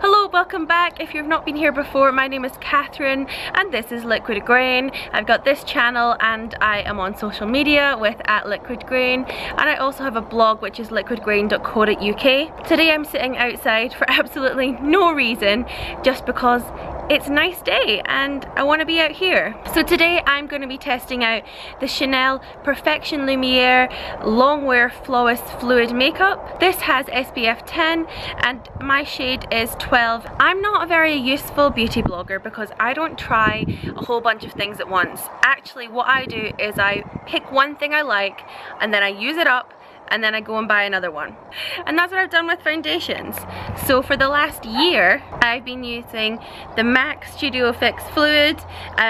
Hello, welcome back. If you've not been here before, my name is Kathryn and this is Liquid Grain. I've got this channel and I am on social media with @liquidgrain, and I also have a blog which is liquidgrain.co.uk. Today I'm sitting outside for absolutely no reason, just because it's a nice day and I want to be out here. So today I'm going to be testing out the Chanel Perfection Lumiere Longwear Flawless Fluid Makeup. This has SPF 10 and my shade is 12. I'm not a very useful beauty blogger because I don't try a whole bunch of things at once. Actually, what I do is I pick one thing I like and then I use it up and then I go and buy another one. And that's what I've done with foundations. So for the last year, I've been using the MAC Studio Fix Fluid,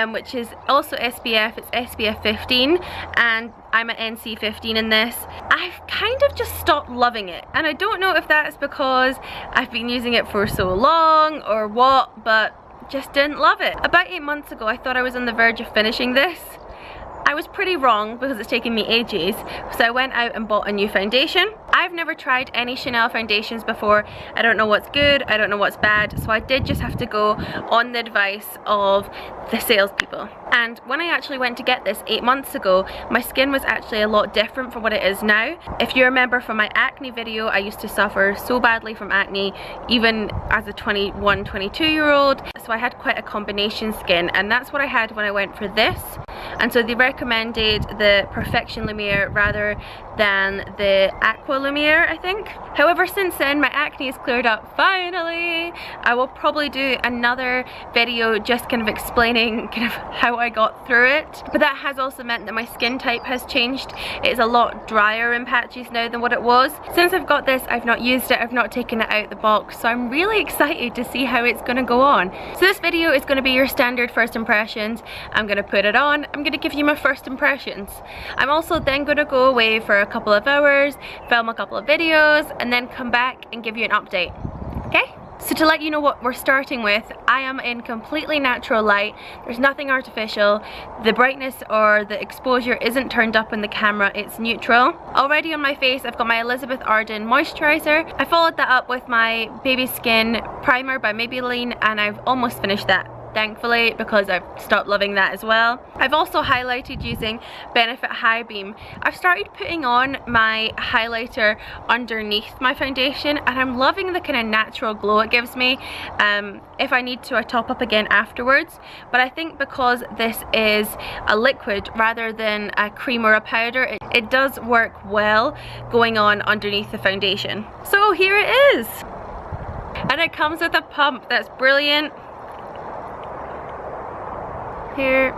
which is also SPF, it's SPF 15, and I'm at NC 15 in this. I've kind of just stopped loving it, and I don't know if that's because I've been using it for so long or what, but just didn't love it. About 8 months ago, I thought I was on the verge of finishing this. I was pretty wrong because it's taken me ages, so I went out and bought a new foundation. I've never tried any Chanel foundations before. I don't know what's good, I don't know what's bad, so I did just have to go on the advice of the salespeople. And when I actually went to get this 8 months ago, my skin was actually a lot different from what it is now. If you remember from my acne video, I used to suffer so badly from acne, even as a 21, 22-year-old. So I had quite a combination skin, and that's what I had when I went for this. And so they recommended the Perfection Lumiere rather than the Aqua Lumiere, I think. However, since then my acne has cleared up, finally. I will probably do another video just kind of explaining kind of how I got through it. But that has also meant that my skin type has changed. It's a lot drier in patches now than what it was. Since I've got this, I've not used it, I've not taken it out the box, so I'm really excited to see how it's gonna go on. So this video is gonna be your standard first impressions. I'm gonna put it on, I'm gonna give you my first impressions. I'm also then gonna go away for a couple of hours, film a couple of videos, and then come back and give you an update. Okay? So to let you know what we're starting with, I am in completely natural light. There's nothing artificial. The brightness or the exposure isn't turned up in the camera, it's neutral. Already on my face, I've got my Elizabeth Arden moisturizer. I followed that up with my Baby Skin primer by Maybelline, and I've almost finished that, thankfully, because I've stopped loving that as well. I've also highlighted using Benefit High Beam. I've started putting on my highlighter underneath my foundation, and I'm loving the kind of natural glow it gives me. If I need to, I top up again afterwards, but I think because this is a liquid rather than a cream or a powder, it does work well going on underneath the foundation. So here it is, and it comes with a pump. That's brilliant. Here.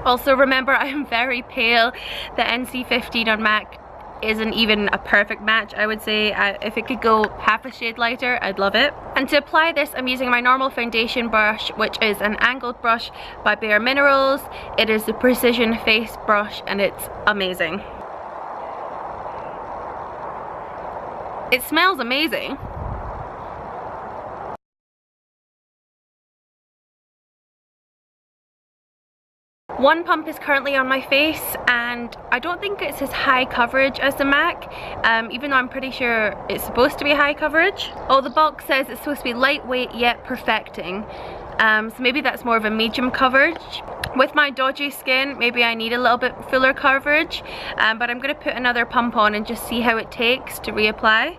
Also remember, I am very pale. The NC 15 on MAC isn't even a perfect match, I would say. If it could go half a shade lighter, I'd love it. And to apply this, I'm using my normal foundation brush, which is an angled brush by Bare Minerals. It is the Precision Face brush and it's amazing. It smells amazing. One pump is currently on my face, and I don't think it's as high coverage as the MAC, even though I'm pretty sure it's supposed to be high coverage. Oh, the box says it's supposed to be lightweight yet perfecting, so maybe that's more of a medium coverage. With my dodgy skin, maybe I need a little bit fuller coverage, but I'm going to put another pump on and just see how it takes to reapply.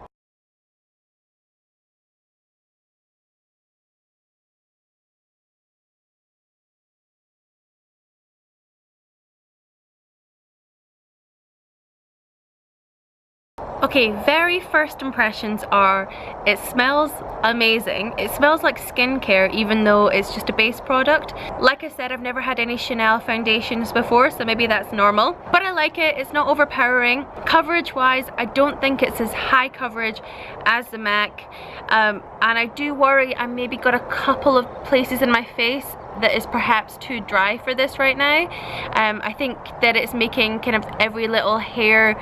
Okay, very first impressions are, it smells amazing. It smells like skincare even though it's just a base product. Like I said, I've never had any Chanel foundations before, so maybe that's normal. But I like it, it's not overpowering. Coverage wise, I don't think it's as high coverage as the MAC. And I do worry I maybe got a couple of places in my face that is perhaps too dry for this right now. I think that it's making kind of every little hair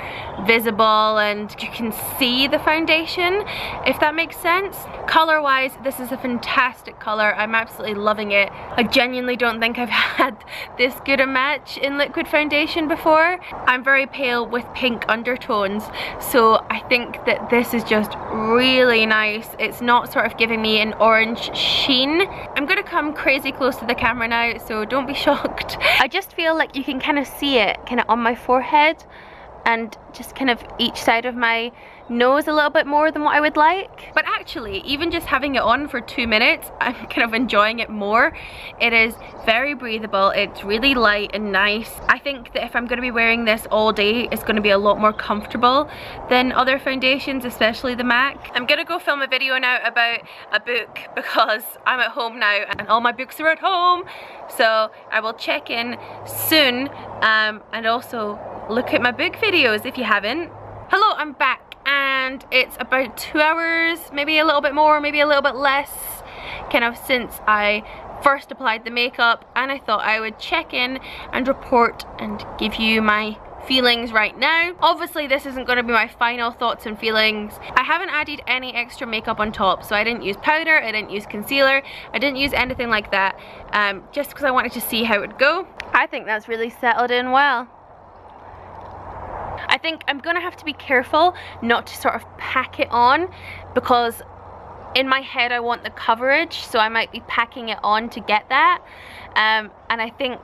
visible and you can see the foundation, if that makes sense. Color wise, this is a fantastic color. I'm absolutely loving it. I genuinely don't think I've had this good a match in liquid foundation before. I'm very pale with pink undertones, so I think that this is just really nice. It's not sort of giving me an orange sheen. I'm gonna come crazy close to the camera now, so don't be shocked. I just feel like you can kind of see it kind of on my forehead and just kind of each side of my nose a little bit more than what I would like. But actually, even just having it on for 2 minutes, I'm kind of enjoying it more. It is very breathable, it's really light and nice. I think that if I'm going to be wearing this all day, it's going to be a lot more comfortable than other foundations, especially the MAC. I'm going to go film a video now about a book because I'm at home now and all my books are at home. So I will check in soon and also look at my book videos if you haven't. Hello, I'm back. And it's about 2 hours, maybe a little bit more, maybe a little bit less, kind of since I first applied the makeup, and I thought I would check in and report and give you my feelings right now. Obviously this isn't going to be my final thoughts and feelings. I haven't added any extra makeup on top, so I didn't use powder, I didn't use concealer, I didn't use anything like that, just because I wanted to see how it would go. I think that's really settled in well. I think I'm gonna have to be careful not to sort of pack it on, because in my head I want the coverage, so I might be packing it on to get that, and I think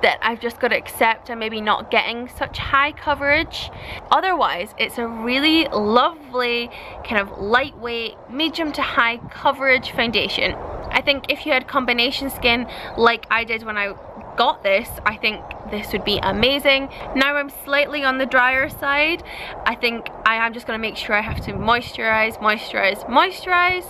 that I've just got to accept I'm maybe not getting such high coverage. Otherwise, it's a really lovely kind of lightweight, medium to high coverage foundation. I think if you had combination skin like I did when I got this, I think this would be amazing. Now I'm slightly on the drier side. I think I am just going to make sure I have to moisturize, moisturize, moisturize.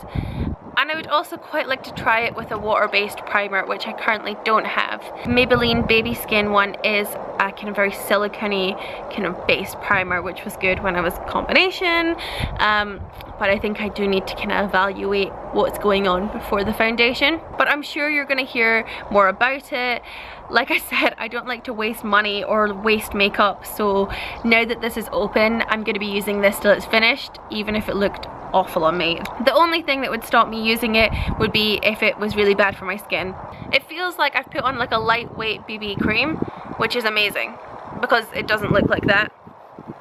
And I would also quite like to try it with a water-based primer, which I currently don't have. Maybelline Baby Skin one is a kind of very silicone kind of based primer, which was good when I was combination. But I think I do need to kind of evaluate what's going on before the foundation. But I'm sure you're going to hear more about it. Like I said, I don't like to waste money or waste makeup, so now that this is open, I'm going to be using this till it's finished, even if it looked awful on me. The only thing that would stop me using it would be if it was really bad for my skin. It feels like I've put on like a lightweight BB cream, which is amazing because it doesn't look like that.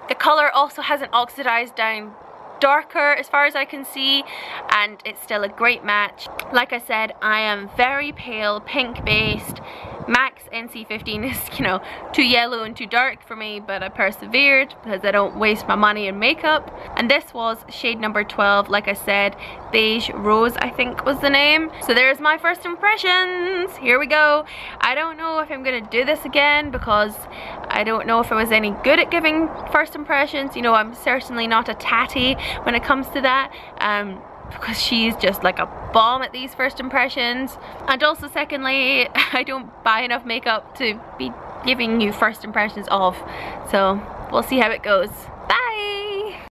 The colour also hasn't oxidized down darker as far as I can see, and it's still a great match. Like I said, I am very pale, pink based. Max NC15 is, you know, too yellow and too dark for me, but I persevered because I don't waste my money in makeup. And this was shade number 12, like I said, Beige Rose I think was the name. So there's my first impressions. Here we go. I don't know if I'm gonna do this again because I don't know if I was any good at giving first impressions. You know, I'm certainly not a tatty when it comes to that. Because she's just like a bomb at these first impressions. And also secondly, I don't buy enough makeup to be giving you first impressions of. So we'll see how it goes.